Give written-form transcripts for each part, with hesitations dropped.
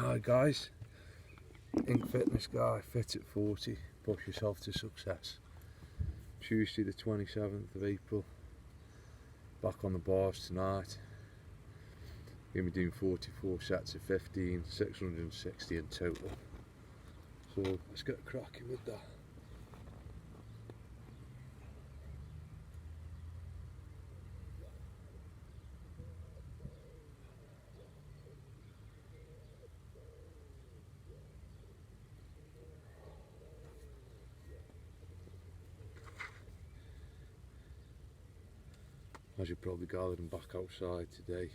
Hi guys, Ink Fitness Guy, Fit at 40, push yourself to success. Tuesday the 27th of April, back on the bars tonight. Going to be doing 44 sets of 15, 660 in total. So let's get cracking with that. As you probably gathered, I'm back outside today.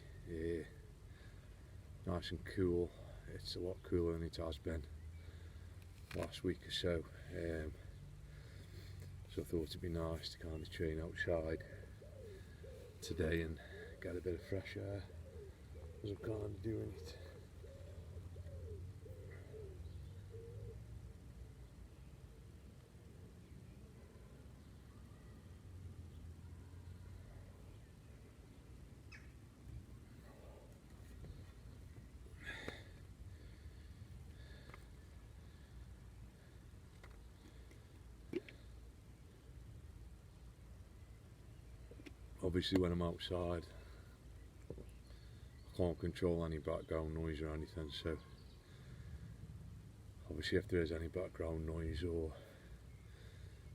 Nice and cool. It's a lot cooler than it has been last week or so. So I thought it'd be nice to kind of train outside today and get a bit of fresh air as I'm kind of doing it. Obviously when I'm outside I can't control any background noise or anything, so obviously if there is any background noise or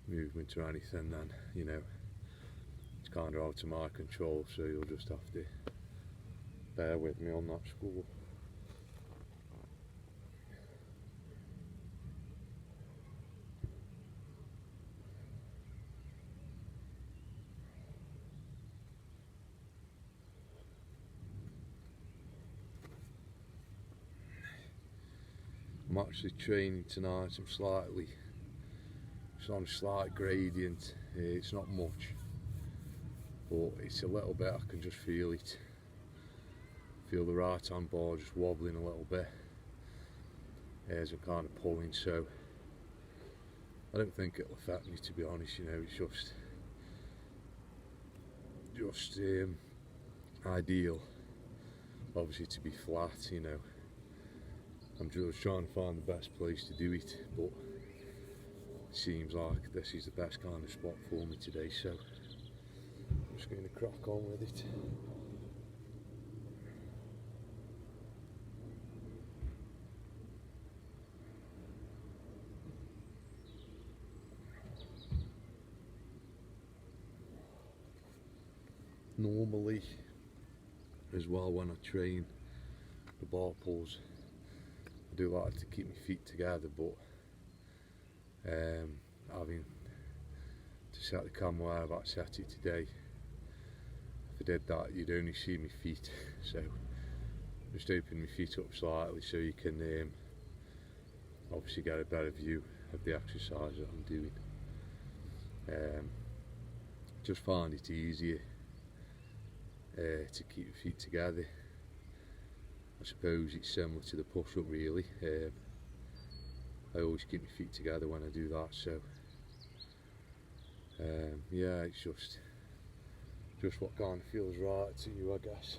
movement or anything, then you know it's kind of out of my control, so you'll just have to bear with me on that score. I'm actually training tonight. It's on a slight gradient. It's not much, but it's a little bit. I can just feel it. Feel the right hand bar just wobbling a little bit as I'm kind of pulling. So I don't think it'll affect me, to be honest. You know, it's just ideal, obviously, to be flat. You know, I'm just trying to find the best place to do it, but it seems like this is the best kind of spot for me today, so I'm just going to crack on with it. Normally as well, when I train the bar pulls, I do like to keep my feet together, but having to set the camera where I've got set it today, if I did that you'd only see my feet, so just open my feet up slightly so you can obviously get a better view of the exercise that I'm doing. Just find it easier to keep your feet together. I suppose it's similar to the push-up really. I always keep my feet together when I do that, so yeah, it's just what kind of feels right to you, I guess.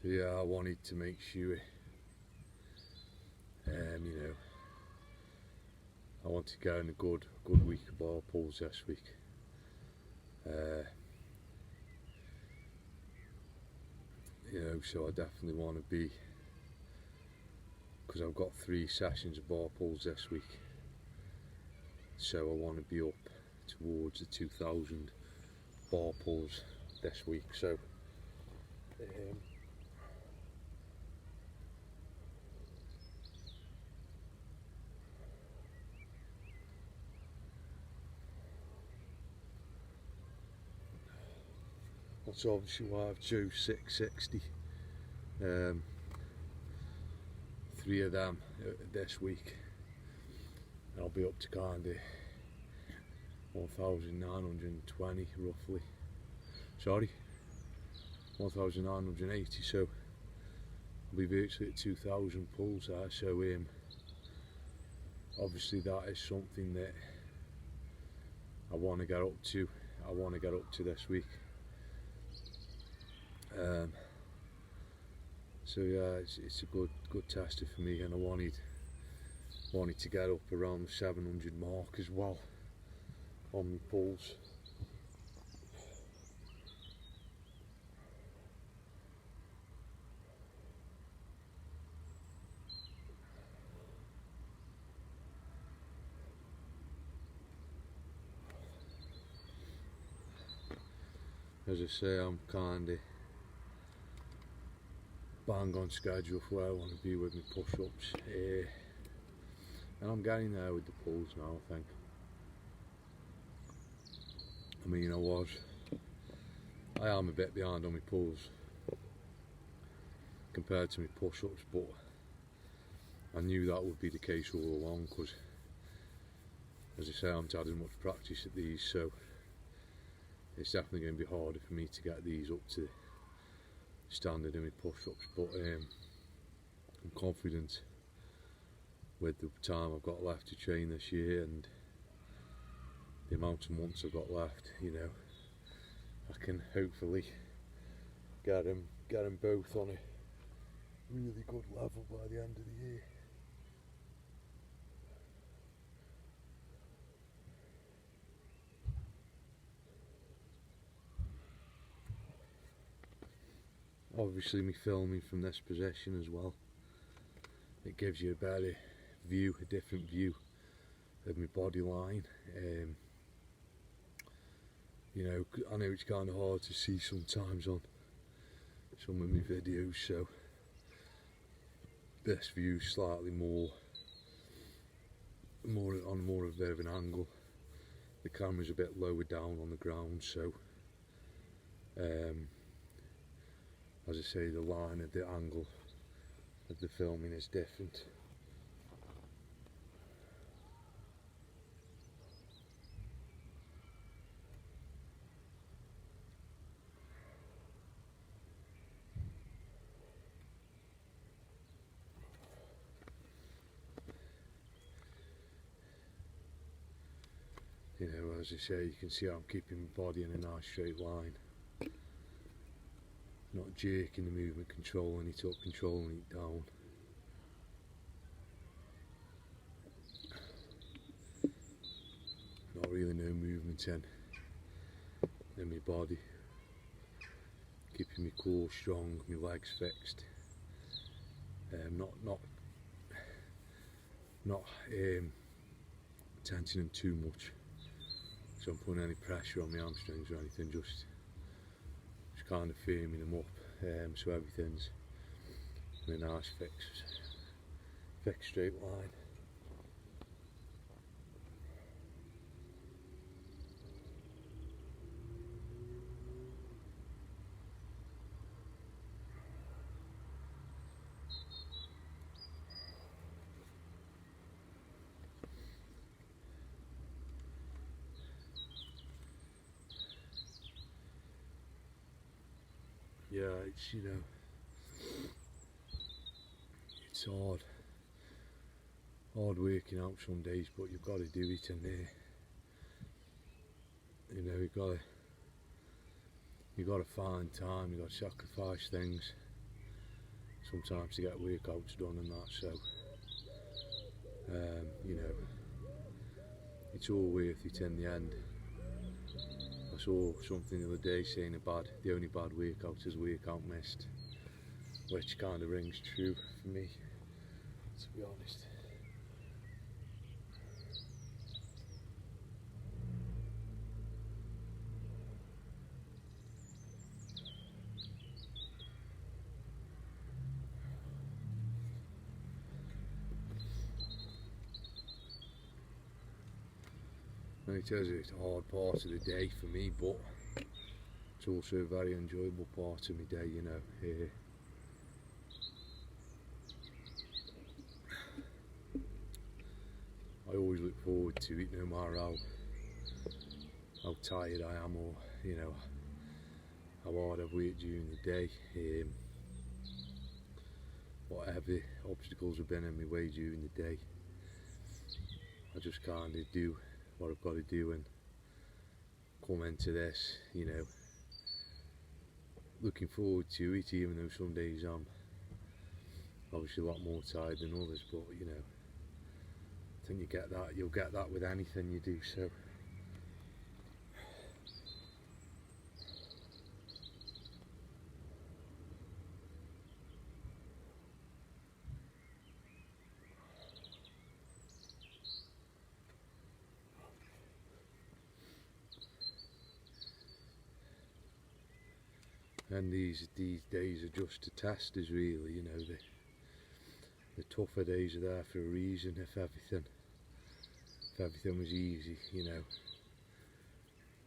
So yeah, I wanted to make sure, you know, I want to go in a good week of bar pulls this week. You know, so I definitely want to be, because I've got 3 sessions of bar pulls this week, so I want to be up towards the 2,000 bar pulls this week. So That's obviously why I've chose 660. 3 of them this week. I'll be up to kind of 1,920 roughly. Sorry, 1,980. So I'll be virtually at 2,000 pulls there. So obviously that is something that I want to get up to. I want to get up to this week. So yeah, it's a good tester for me, and I wanted to get up around the 700 mark as well on my pulls. As I say, I'm kinda bang on schedule for where I want to be with my push-ups, and I'm getting there with the pulls now, I think. I mean, I am a bit behind on my pulls compared to my push-ups, but I knew that would be the case all along, because as I say, I haven't had as much practice at these, so it's definitely going to be harder for me to get these up to standard in my push-ups, but I'm confident with the time I've got left to train this year and the amount of months I've got left. You know, I can hopefully get them both on a really good level by the end of the year. Obviously, me filming from this position as well, it gives you a better view, a different view of my body line. You know, I know it's kind of hard to see sometimes on some of my videos, so this view slightly more on more of a bit of an angle. The camera's a bit lower down on the ground, so as I say, the line of the angle of the filming is different. You know, as I say, you can see how I'm keeping my body in a nice straight line. Not jerking the movement, controlling it up, controlling it down. Not really no movement in my body. Keeping my core strong, my legs fixed. Not tensing them too much, so I'm putting any pressure on my hamstrings or anything. Just kind of firming them up, so everything's in a nice fixed straight line. Yeah, it's, you know, it's hard working out some days, but you've got to do it, and you know, you've got to find time, you've got to sacrifice things sometimes to get workouts done and that, so you know, it's all worth it in the end. I saw something the other day saying the only bad workout is workout missed, which kind of rings true for me, to be honest. And it is a hard part of the day for me, but it's also a very enjoyable part of my day, you know. I always look forward to it, no matter how tired I am, or you know how hard I've worked during the day. Whatever obstacles have been in my way during the day, I just kind of do what I've got to do and come into this, you know, looking forward to it, even though some days I'm obviously a lot more tired than others. But you know, I think you'll get that with anything you do. So and these days are just to test us, really, you know. The tougher days are there for a reason. If everything was easy, you know,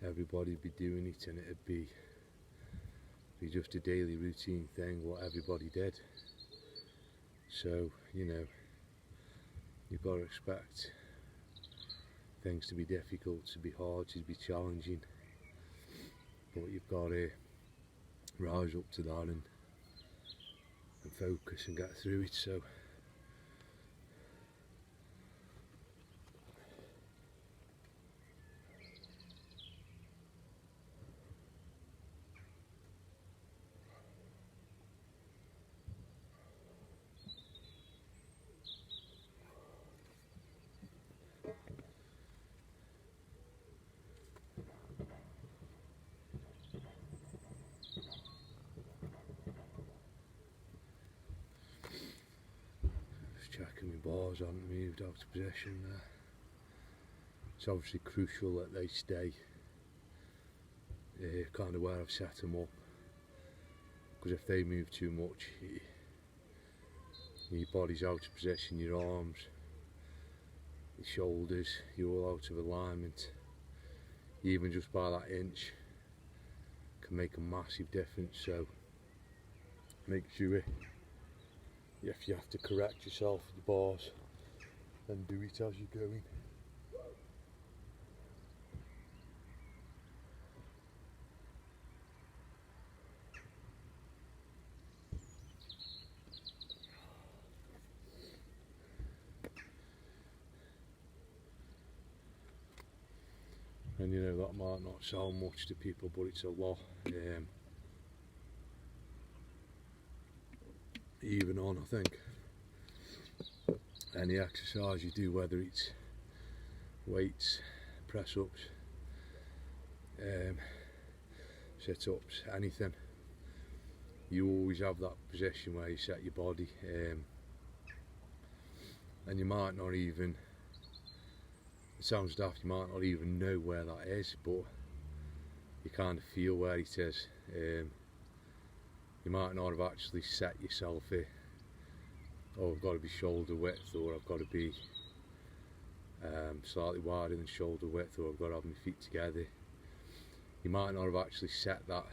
everybody'd be doing it, and it'd be just a daily routine thing, what everybody did. So, you know, you've got to expect things to be difficult, to be hard, to be challenging, but you've got to rise up to that and focus and get through it. So just checking my bars haven't moved out of position there. It's obviously crucial that they stay kind of where I've set them up, because if they move too much, your body's out of position, your arms, your shoulders, you're all out of alignment. Even just by that inch can make a massive difference. So make sure if you have to correct yourself with the bars, then do it as you're going. And you know, that might not sound much to people, but it's a lot. Even on, I think, any exercise you do, whether it's weights, press ups, sit ups, anything, you always have that position where you set your body, and you might not even, it sounds daft, you might not even know where that is, but you kind of feel where it is. You might not have actually set yourself here, oh, I've got to be shoulder width, or I've got to be slightly wider than shoulder width, or I've got to have my feet together. You might not have actually set that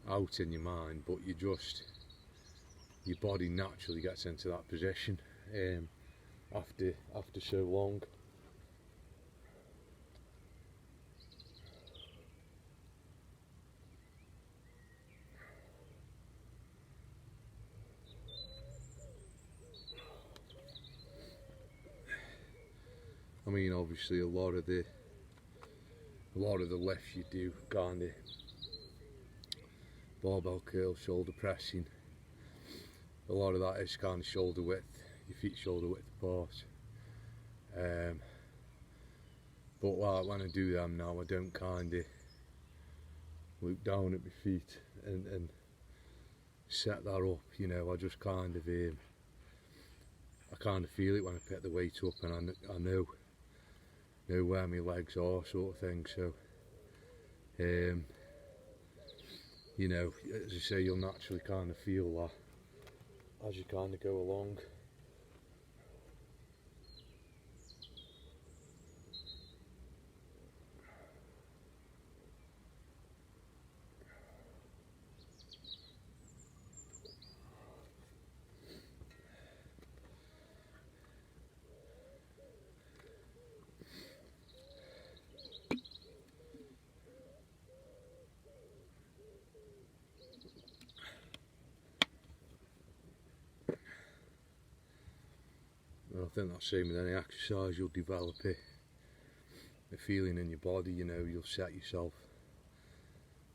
out in your mind, but your body naturally gets into that position after so long. I mean, obviously a lot of the lifts you do, kind of barbell curl, shoulder pressing, a lot of that is kind of shoulder width, your feet shoulder width apart. But when I do them now, I don't kind of look down at my feet and set that up, you know. I just kind of feel it when I pick the weight up, and I know where my legs are, sort of thing. So you know, as I say, you'll naturally kind of feel that as you kind of go along. I think that's the same with any exercise. You'll develop a feeling in your body, you know, you'll set yourself,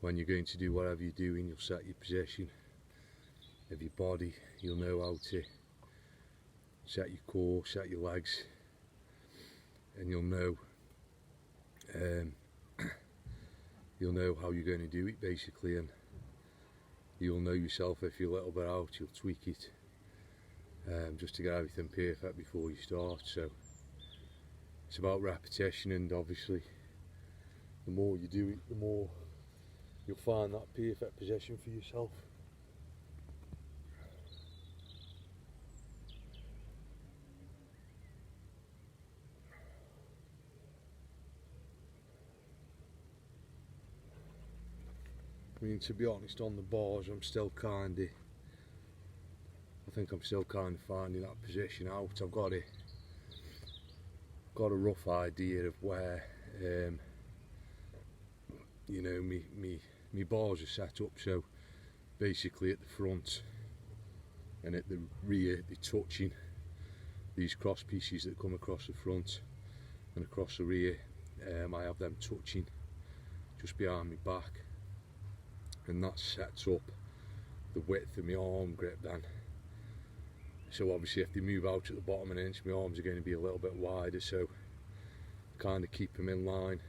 when you're going to do whatever you're doing, you'll set your position of your body, you'll know how to set your core, set your legs, and you'll know how you're going to do it basically, and you'll know yourself if you're a little bit out, you'll tweak it just to get everything perfect before you start. So it's about repetition, and obviously the more you do it, the more you'll find that perfect position for yourself. I mean, to be honest, on the bars I think I'm still kind of finding that position out. I've got a rough idea of where you know, me bars are set up, so basically at the front and at the rear they're touching these cross pieces that come across the front, and across the rear I have them touching just behind my back, and that sets up the width of my arm grip then. So obviously if they move out at the bottom an inch, my arms are going to be a little bit wider, so kind of keep them in line.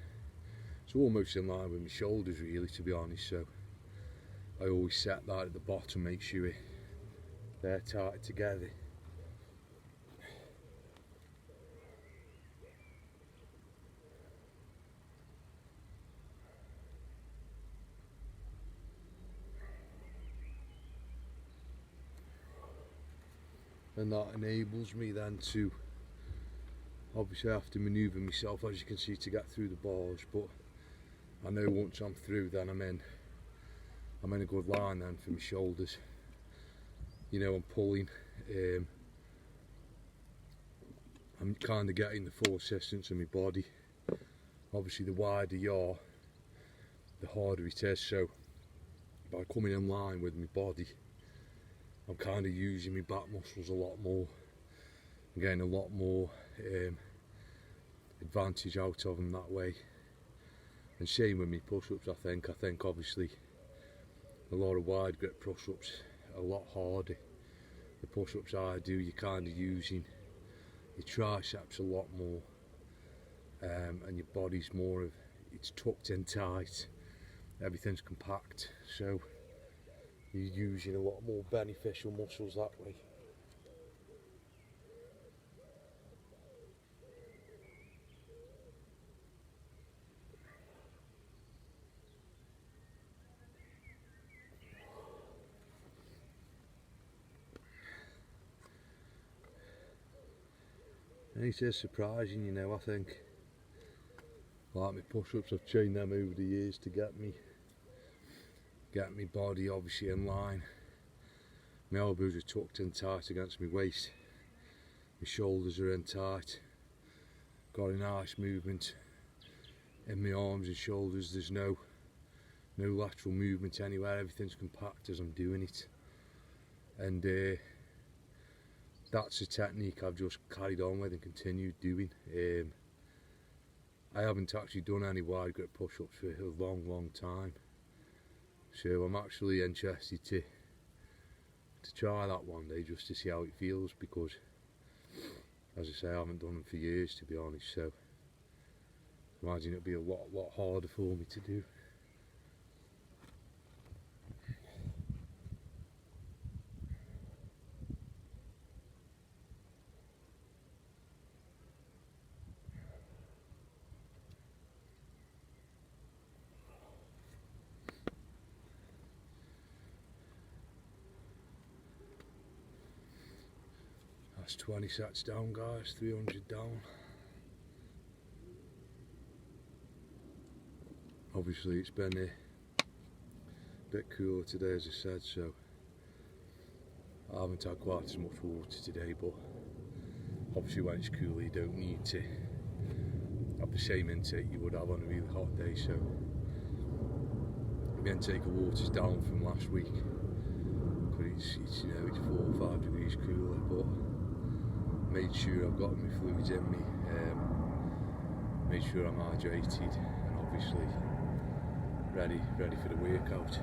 It's almost in line with my shoulders really, to be honest, so I always set that at the bottom, make sure they're tight together. And that enables me then to, obviously I have to manoeuvre myself, as you can see, to get through the bars, but I know once I'm through then I'm in a good line then for my shoulders. You know, I'm pulling, I'm kind of getting the full assistance of my body. Obviously the wider you are, the harder it is, so by coming in line with my body, I'm kind of using my back muscles a lot more. I'm getting a lot more advantage out of them that way. And same with my push-ups, I think obviously a lot of wide grip push-ups are a lot harder. The push-ups I do, you're kind of using your triceps a lot more, and your body's more of, it's tucked in tight, everything's compact, so you're using a lot more beneficial muscles that way. And it is surprising, you know, I think, like my push-ups, I've trained them over the years to get me body obviously in line. My elbows are tucked in tight against my waist, my shoulders are in tight, got a nice movement in my arms and shoulders. There's no lateral movement anywhere, everything's compact as I'm doing it, and that's a technique I've just carried on with and continued doing. I haven't actually done any wide grip push-ups for a long time, so I'm actually interested to try that one day just to see how it feels, because as I say, I haven't done them for years, to be honest, so I imagine it'll be a lot harder for me to do. That's 20 sets down, guys, 300 down. Obviously it's been a bit cooler today, as I said, so I haven't had quite as much water today, but obviously when it's cooler you don't need to have the same intake you would have on a really hot day, so the intake of water's down from last week, but it's you know, it's 4 or 5 degrees cooler, but made sure I've got my fluids in me, made sure I'm hydrated, and obviously ready for the workout.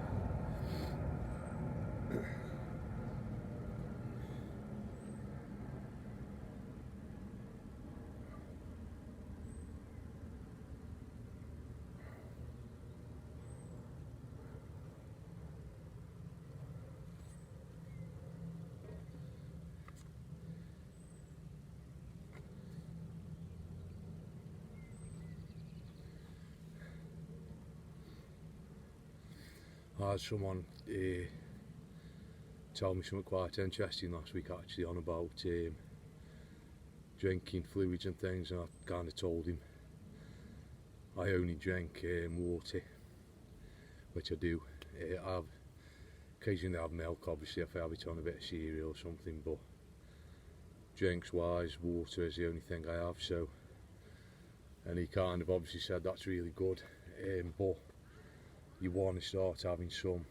I had someone tell me something quite interesting last week, actually, on about drinking fluids and things, and I kind of told him I only drink water, which I do. I occasionally have milk, obviously, if I have it on a bit of cereal or something, but drinks wise, water is the only thing I have. So, and he kind of obviously said that's really good, but you want to start having some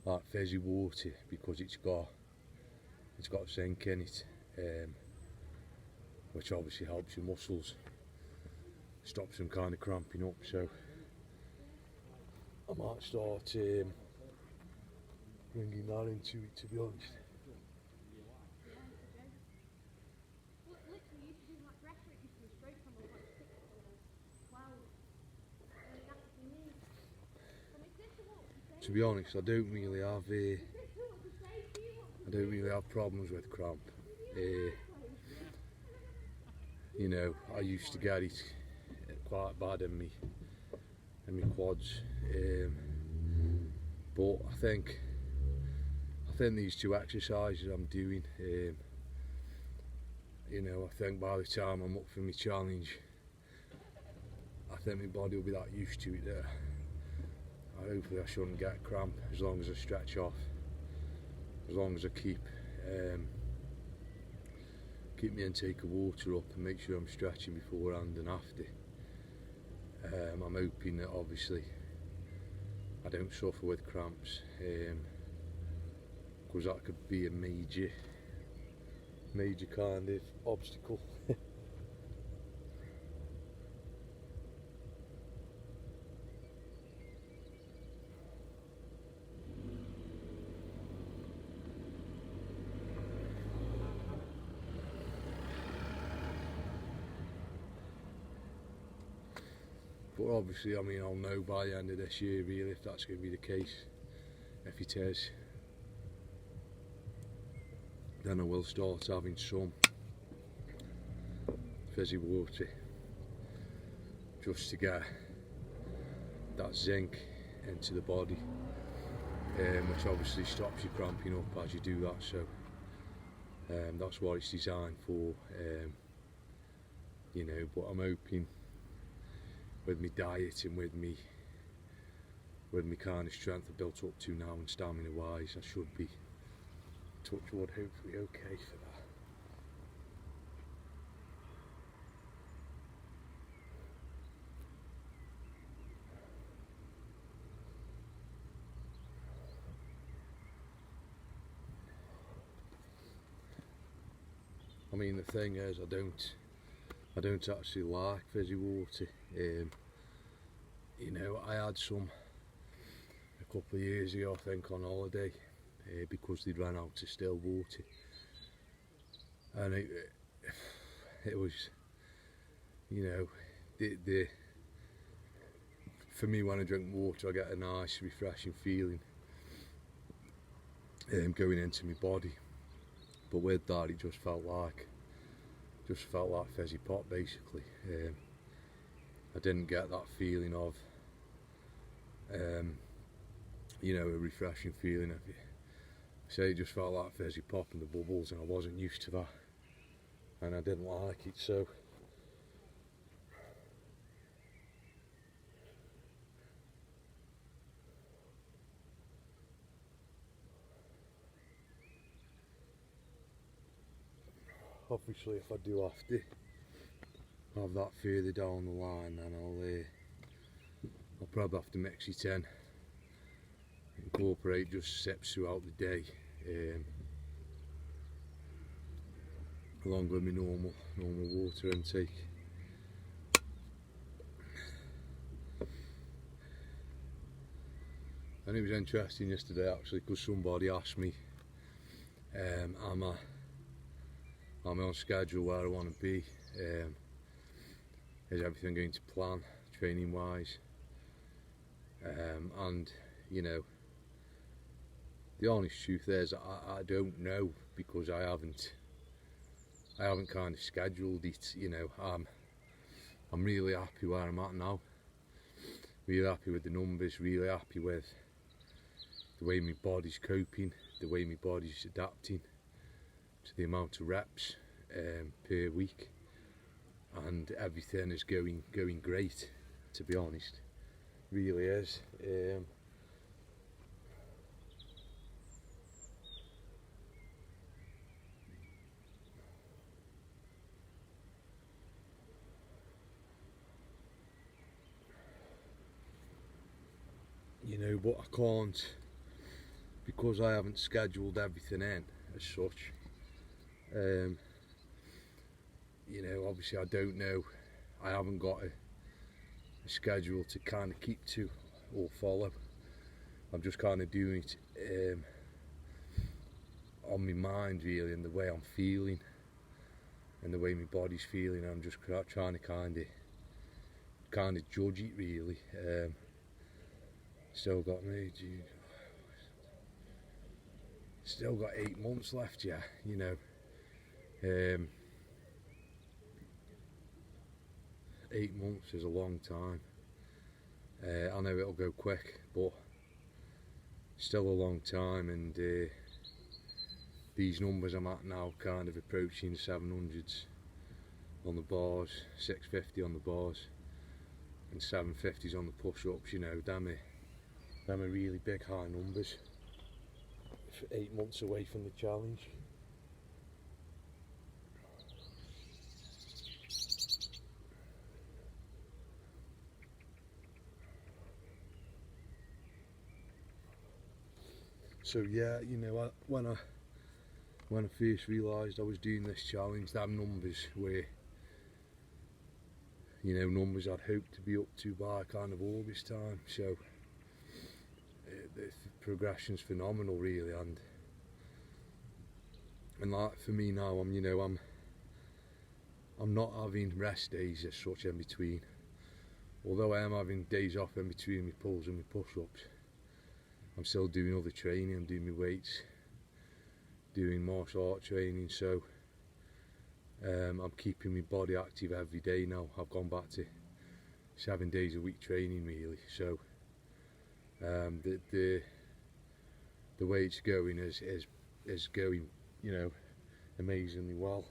like fizzy water, because it's got zinc in it, which obviously helps your muscles, stops them kind of cramping up. So I might start bringing that into it, to be honest. To be honest, I don't really have problems with cramp. You know, I used to get it quite bad in me quads, but I think these two exercises I'm doing, you know, I think by the time I'm up for my challenge, I think my body will be that used to it that hopefully I shouldn't get cramp, as long as I stretch off, as long as I keep my intake of water up and make sure I'm stretching beforehand and after. I'm hoping that obviously I don't suffer with cramps, because that could be a major kind of obstacle. But obviously, I mean, I'll know by the end of this year really if that's going to be the case. If it is, then I will start having some fizzy water, just to get that zinc into the body, which obviously stops you cramping up as you do that. So that's what it's designed for, you know. But I'm hoping with my diet and with me kind of strength I've built up to now and stamina wise, I should be, touch wood, hopefully okay for that. I mean, the thing is, I don't actually like fizzy water. You know, I had some a couple of years ago, I think, on holiday, because they'd ran out of still water, and it was, you know, for me, when I drink water, I get a nice refreshing feeling going into my body. But with that, it just felt like fizzy pop, basically. I didn't get that feeling of, you know, a refreshing feeling. It just felt like fizzy pop and the bubbles, and I wasn't used to that, and I didn't like it. So obviously, if I do have to have that further down the line, then I'll probably have to mix it in, incorporate just sips throughout the day, along with my normal water intake. And it was interesting yesterday actually, because somebody asked me, am I on schedule where I want to be? Is everything going to plan, training wise? And you know, the honest truth is I don't know, because I haven't kind of scheduled it. You know, I'm really happy where I'm at now. Really happy with the numbers, really happy with the way my body's coping, the way my body's adapting to the amount of reps per week, and everything is going great, to be honest. Really is. You know, but I can't, because I haven't scheduled everything in as such. You know, obviously I don't know, I haven't got a schedule to kind of keep to or follow. I'm just kind of doing it on my mind really, and the way I'm feeling and the way my body's feeling. I'm just trying to kind of judge it really. Still got still got 8 months left, yeah, you know. 8 months is a long time. I know it'll go quick, but still a long time, and these numbers I'm at now, kind of approaching 700s on the bars, 650 on the bars, and 750s on the push-ups. You know, them are really big high numbers for 8 months away from the challenge. So yeah, you know, when I first realised I was doing this challenge, them numbers were, you know, numbers I'd hoped to be up to by kind of August time. So the progression's phenomenal really, and like for me now, I'm not having rest days as such in between, although I am having days off in between my pulls and my push-ups. I'm still doing other training. I'm doing my weights, doing martial art training, so I'm keeping my body active every day now. I've gone back to 7 days a week training really, so the way it's going is going, you know, amazingly well.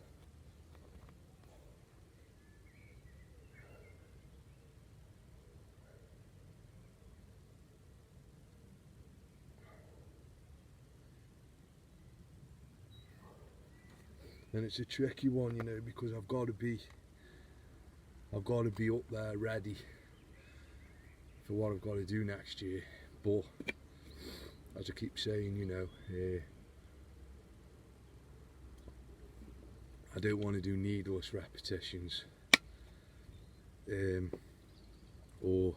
And it's a tricky one, you know, because I've got to be up there ready for what I've got to do next year. But as I keep saying, you know, I don't want to do needless repetitions or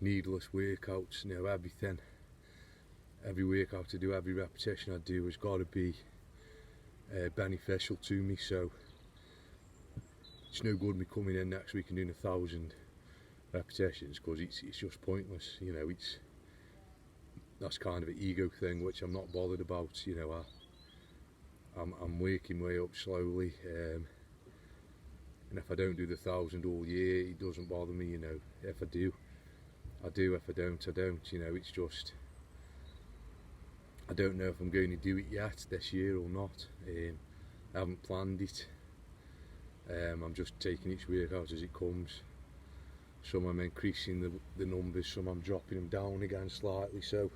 needless workouts. You know, every workout I do, every repetition I do has got to be beneficial to me. So it's no good me coming in next week and doing 1,000 repetitions, because it's just pointless. You know, that's kind of an ego thing which I'm not bothered about. You know, I'm working way up slowly, and if I don't do the 1,000 all year, it doesn't bother me. You know, if I do, I do. If I don't, I don't. You know, it's just, I don't know if I'm going to do it yet this year or not. I haven't planned it. I'm just taking each workout as it comes. Some I'm increasing the numbers, some I'm dropping them down again slightly. So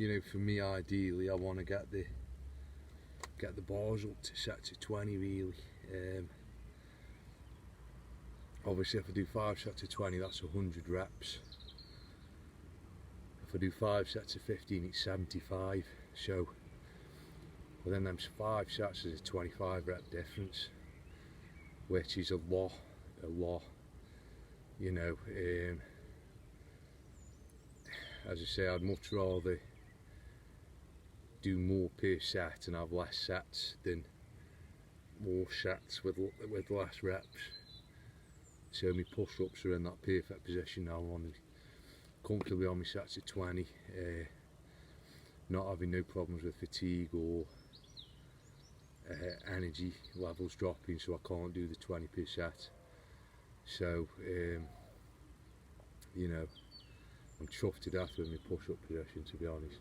you know, for me ideally I want to get the bars up to sets of 20 really. Obviously if I do 5 sets of 20 that's 100 reps. If I do 5 sets of 15 it's 75, so within them 5 sets is a 25 rep difference, which is a lot, you know. As I say, I'd much rather do more per set and have less sets than more sets with less reps. So my push-ups are in that perfect position now. I'm on comfortably on my sets of 20, not having no problems with fatigue or energy levels dropping, so I can't do the 20 per set. So you know, I'm chuffed to death with my push-up position, to be honest.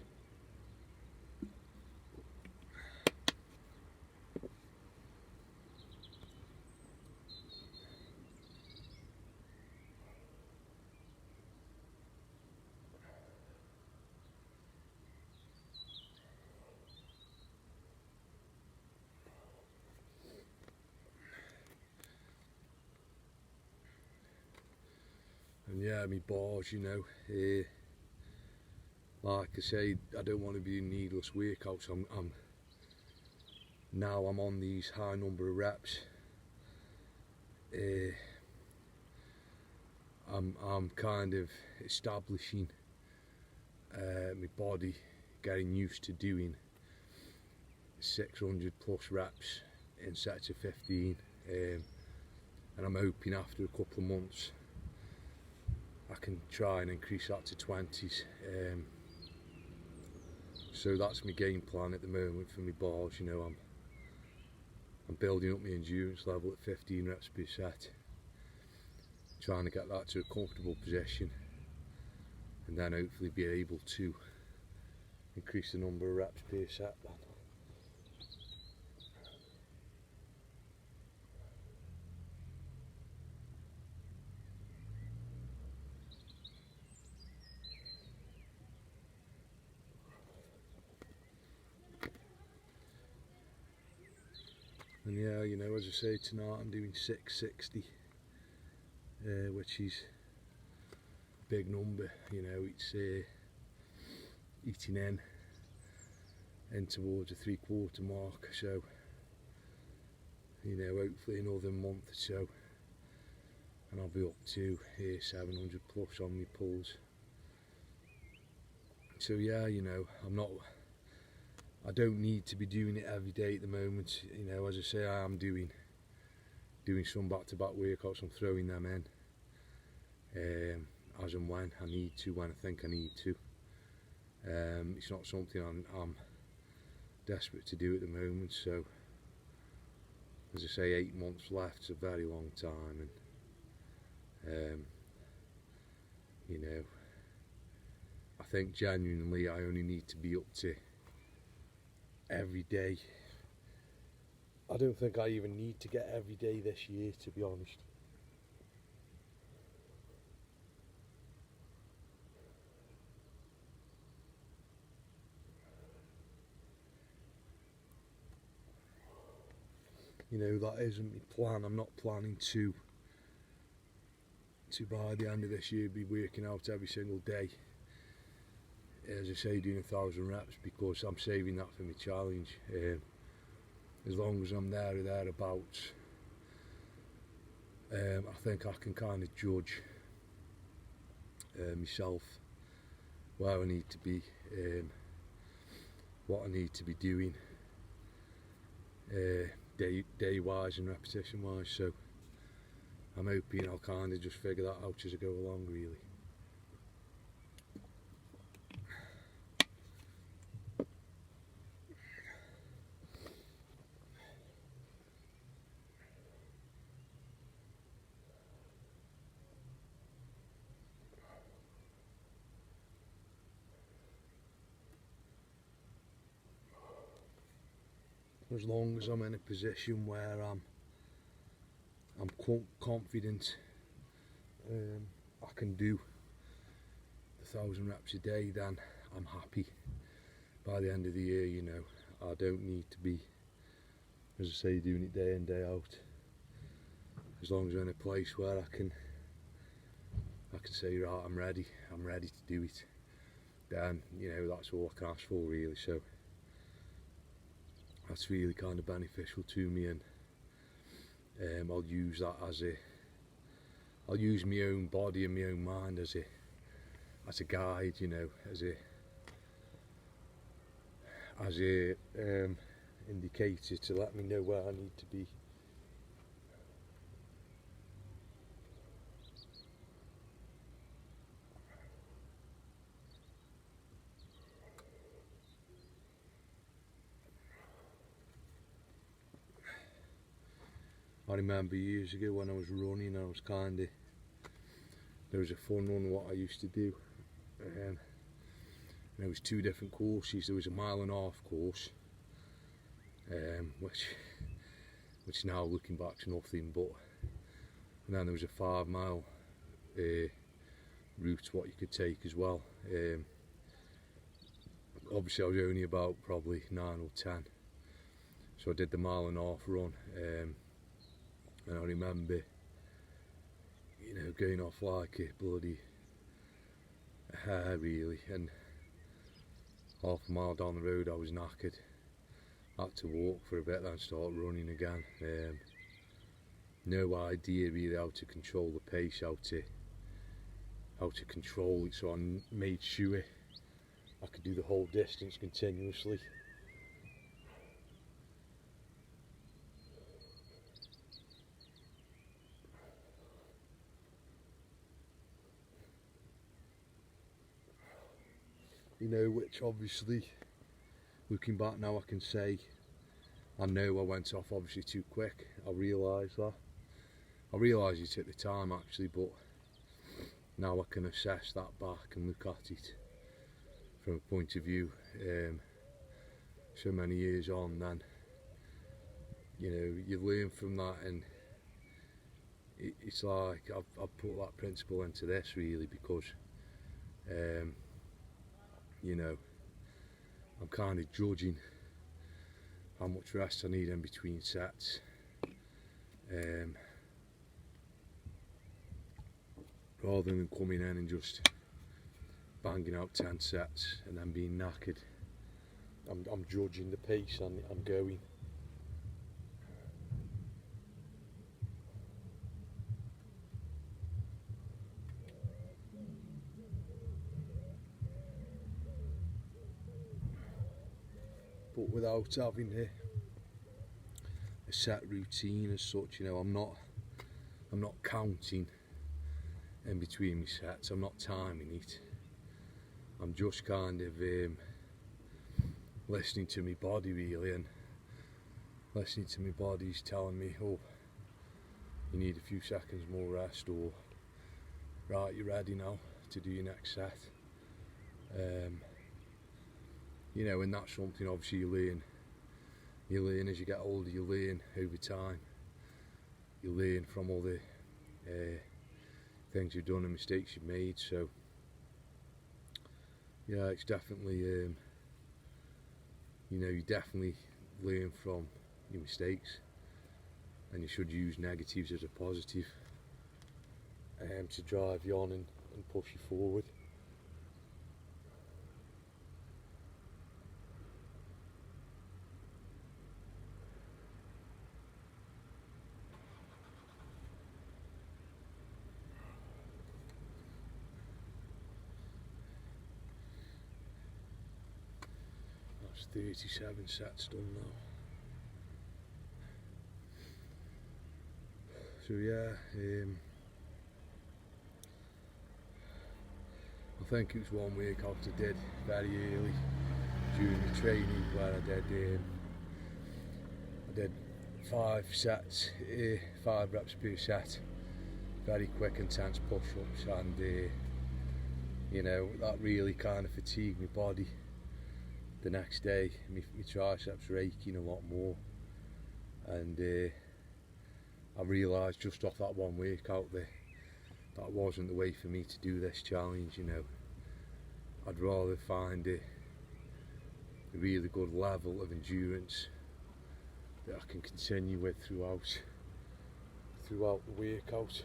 And yeah, my bars, you know, like I say, I don't want to be doing needless workouts. Now I'm on these high number of reps. I'm kind of establishing my body, getting used to doing 600 plus reps in sets of 15, and I'm hoping after a couple of months I can try and increase that to 20s. So that's my game plan at the moment for my bars. You know, I'm building up my endurance level at 15 reps per set, trying to get that to a comfortable position, and then hopefully be able to increase the number of reps per set then. And yeah, you know, as I say, tonight I'm doing 660, which is a big number. You know, it's eating in towards the 3/4 mark, so you know, hopefully another month or so and I'll be up to 700 plus on my pulls. So yeah, you know, I don't need to be doing it every day at the moment. You know, as I say, I am doing some back-to-back workouts. I'm throwing them in as and when I need to, when I think I need to. It's not something I'm desperate to do at the moment. So, as I say, 8 months left is a very long time, and you know, I think genuinely I only need to be up to every day. I don't think I even need to get every day this year, to be honest. You know, that isn't my plan. I'm not planning to by the end of this year be working out every single day, as I say, doing 1,000 reps, because I'm saving that for my challenge. As long as I'm there or thereabouts, I think I can kind of judge myself where I need to be, what I need to be doing day wise and repetition wise. So I'm hoping I'll kind of just figure that out as I go along, really. As long as I'm in a position where I'm confident I can do the 1,000 reps a day, then I'm happy. by the end of the year, you know, I don't need to be, as I say, doing it day in, day out. As long as I'm in a place where I can say, right, I'm ready to do it, then, you know, that's all I can ask for really. So that's really kind of beneficial to me, and I'll use that I'll use my own body and my own mind as a guide, you know, as a indicator to let me know where I need to be. I remember years ago when I was running, there was a fun run what I used to do. There was two different courses. There was a 1.5 mile course, which now looking back is nothing, but and then there was a 5 mile route what you could take as well. Obviously I was only about probably 9 or 10, so I did the 1.5 mile run, and I remember, you know, going off like a bloody hare really, and half a mile down the road I was knackered. I had to walk for a bit, then start running again. No idea really how to control the pace, how to control it, so I made sure I could do the whole distance continuously. You know, which obviously, looking back now, I can say, I know I went off obviously too quick. I realise that. I realised it at the time actually, but now I can assess that back and look at it from a point of view so many years on. Then, you know, you learn from that, and it's like I've put that principle into this really, because you know, I'm kind of judging how much rest I need in between sets, rather than coming in and just banging out 10 sets and then being knackered. I'm judging the pace I'm going. But without having a set routine as such, you know, I'm not counting in between my sets, I'm not timing it. I'm just kind of listening to my body really, and listening to my body's telling me, oh, you need a few seconds more rest, or right, you're ready now to do your next set. You know, and that's something obviously you learn as you get older, you learn over time, you learn from all the things you've done and mistakes you've made. So yeah, it's definitely you know, you definitely learn from your mistakes, and you should use negatives as a positive to drive you on and push you forward. That's 37 sets done now. So yeah, I think it was one workout I did very early during the training where I did 5 sets, 5 reps per set, very quick intense push-ups, and you know, that really kind of fatigued my body. The next day my triceps were aching a lot more, and I realised just off that one workout that wasn't the way for me to do this challenge. You know, I'd rather find a really good level of endurance that I can continue with throughout the workout.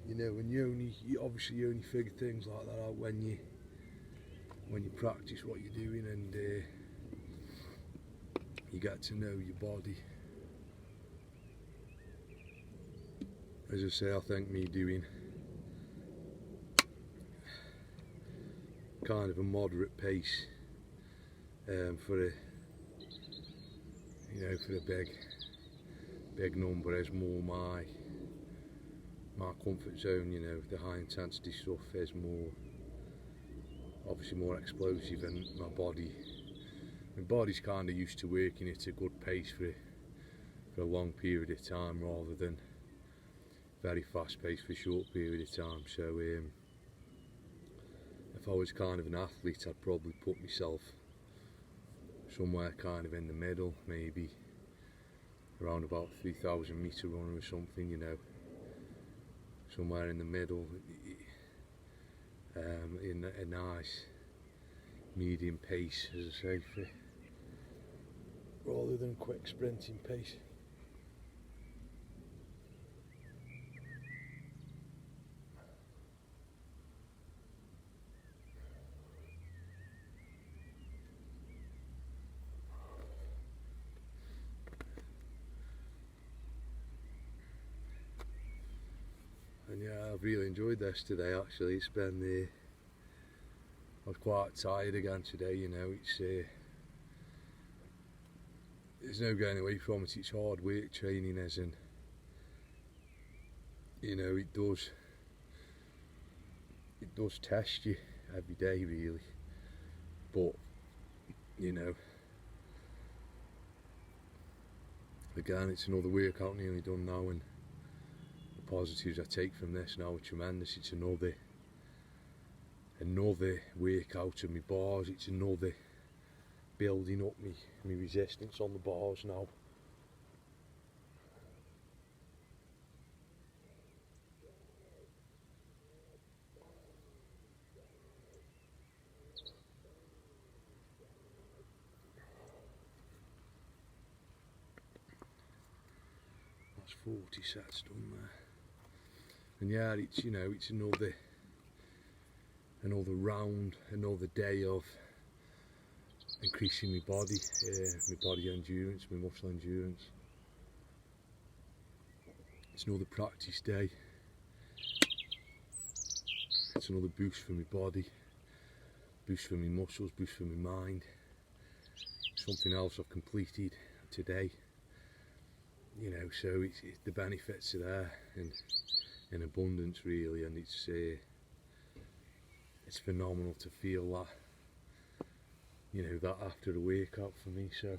You know, and you obviously only figure things like that out when you practice what you're doing, and you get to know your body. As I say, I think me doing kind of a moderate pace for a big number is more my comfort zone. You know, the high intensity stuff is obviously more explosive, and my body's kind of used to working at a good pace for a long period of time rather than very fast paced for a short period of time. So if I was kind of an athlete, I'd probably put myself somewhere kind of in the middle, maybe around about 3,000 metre runner or something, you know, somewhere in the middle, in a nice medium pace, as I say, rather than quick sprinting pace. And yeah, I've really enjoyed this today. Actually, it's been I was quite tired again today. You know, it's there's no going away from it. It's hard work, training is, and you know, it does test you every day, really. But you know, again, it's another workout nearly done now, and the positives I take from this now are tremendous. It's another workout of my bars. It's another building up my resistance on the bars now. That's 40 sets done there. And yeah, it's, you know, it's another round, another day of increasing my body endurance, my muscle endurance. It's another practice day. It's another boost for my body, boost for my muscles, boost for my mind. Something else I've completed today. You know, so the benefits are there in abundance, really, and it's phenomenal to feel that, you know, that after a workout for me. So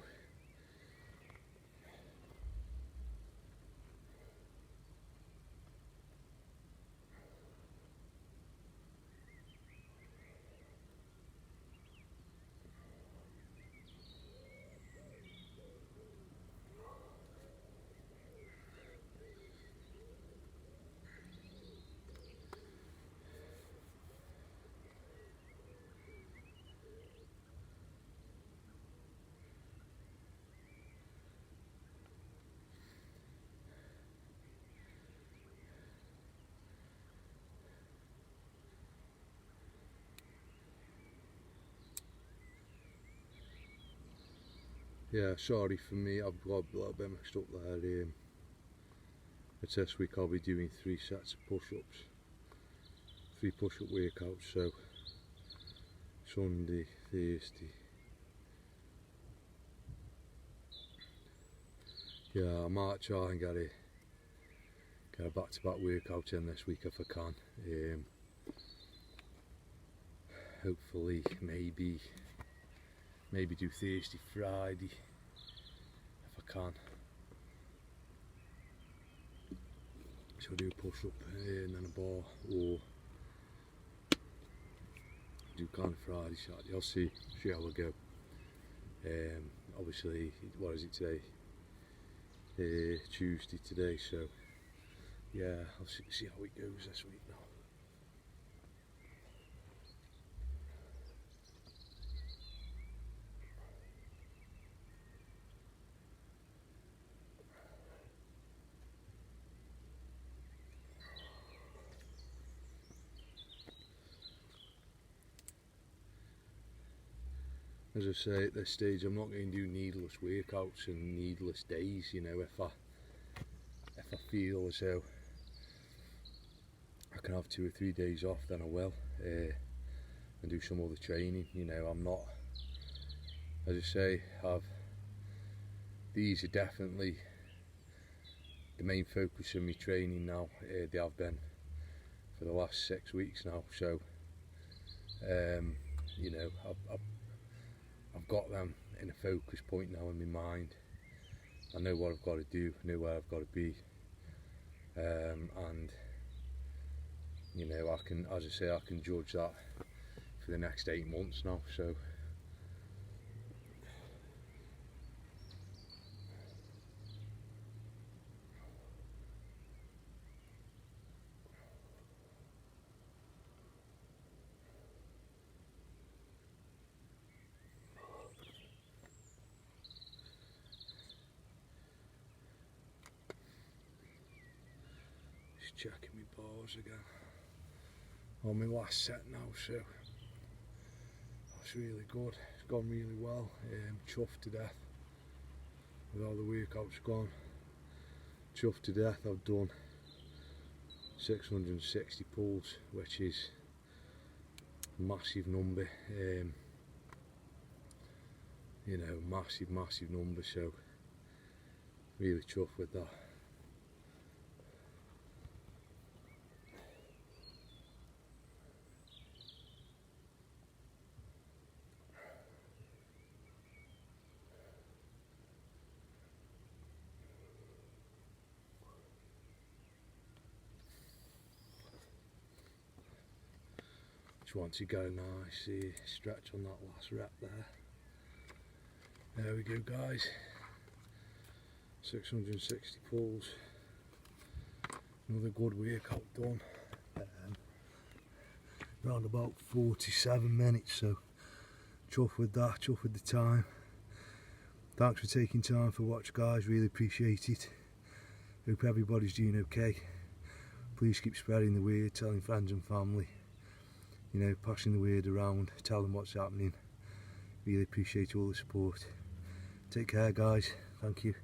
yeah, sorry for me, I've got a little bit mixed up there. It's this week I'll be doing 3 sets of push-ups, 3 push-up workouts, so Sunday, Thursday. Yeah, I might try and get a back-to-back workout in this week if I can. Hopefully, maybe do Thursday, Friday if I can. So I'll do a push-up and then a bar, or do kind of Friday, Saturday. I'll see how I go. Obviously, what is it today? Tuesday today, so yeah, I'll see how it goes this week now. As I say, at this stage I'm not going to do needless workouts and needless days, you know. If I feel as though I can have 2 or 3 days off, then I will, and do some other training, you know. I'm not, as I say, these are definitely the main focus of my training now. They have been for the last 6 weeks now, so you know, I've got them in a focus point now in my mind. I know what I've got to do, I know where I've got to be, and you know, I can, as I say, I can judge that for the next 8 months now. So just checking my bars again on my last set now, so that's really good. It's gone really well. Chuffed to death with how the workout's gone. Chuffed to death. I've done 660 pulls, which is a massive number. You know, massive number, so really chuffed with that. Just want to go nice, stretch on that last rep there. There we go, guys. 660 pulls. Another good workout done. Around about 47 minutes, so chuffed with that, chuffed with the time. Thanks for taking time for watch, guys, really appreciate it. Hope everybody's doing okay. Please keep spreading the word, telling friends and family, you know, passing the word around, tell them what's happening. Really appreciate all the support. Take care, guys. Thank you.